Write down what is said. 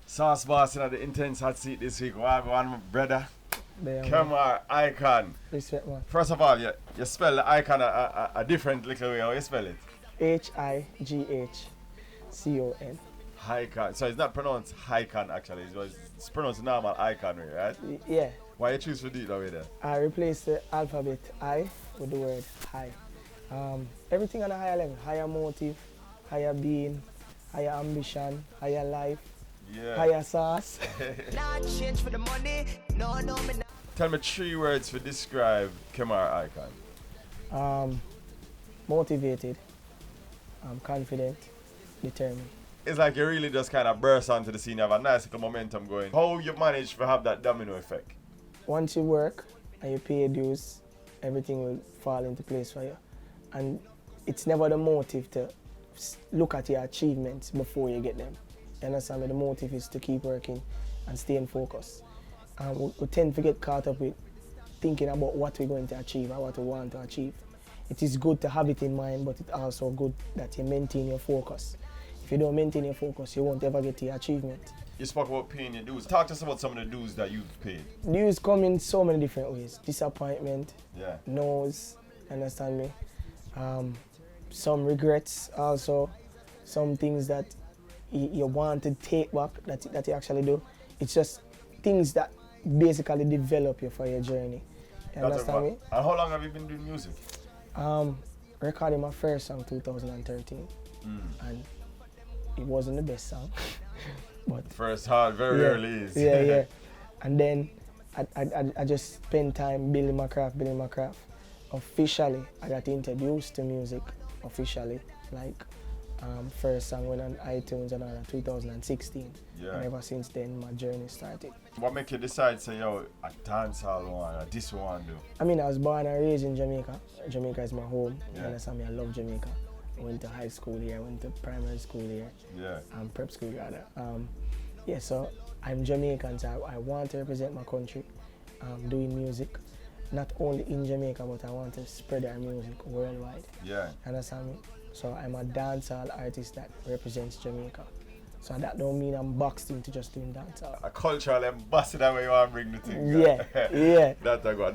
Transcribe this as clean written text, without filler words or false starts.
Sauce Boss in the intense hot seat this week. What go on, brother? There, Come on, Icon. Respect, man. First of all, you spell the Icon a different little way. How you spell it? HighgHcon. Icon. So it's not pronounced Icon actually. It's pronounced normal Icon way, right? Yeah. Why you choose to do it that way there? I replace the alphabet I with the word high. Everything on a higher level. Higher motive, higher being, higher ambition, higher life, higher sauce. Not change for the money. No, me not. Tell me 3 words to describe Kemar Icon. Motivated, confident, determined. It's like you really just kind of burst onto the scene. You have a nice little momentum going. How you manage to have that domino effect? Once you work and you pay your dues, everything will fall into place for you. And it's never the motive to look at your achievements before you get them. You understand me? The motive is to keep working and stay in focus. We tend to get caught up with thinking about what we're going to achieve or what we want to achieve. It is good to have it in mind, but it's also good that you maintain your focus. If you don't maintain your focus, you won't ever get to your achievement. You spoke about paying your dues. Talk to us about some of the dues that you've paid. Dues come in so many different ways. Disappointment, Yeah. no's, understand me? Some regrets also, some things that you want to take back that you actually do. It's just things that basically develop you for your journey. You understand me? And how long have you been doing music? Recording my first song 2013, and it wasn't the best song. But First hard, very early is. yeah. And then I just spent time building my craft. Officially, I got introduced to music officially, like first song went on iTunes and all in 2016. Yeah. And ever since then, my journey started. What make you decide, say, yo, a dancehall one, or this one do? I mean, I was born and raised in Jamaica. Jamaica is my home. Yeah. You understand me? I love Jamaica. I went to high school here, I went to primary school here. Yeah. Prep school rather. So I'm Jamaican, so I want to represent my country doing music. Not only in Jamaica, but I want to spread our music worldwide. Yeah. Understand me? So I'm a dancehall artist that represents Jamaica. So that don't mean I'm boxed into just doing dancehall. A cultural ambassador where you want to bring the thing. Yeah. That's a good.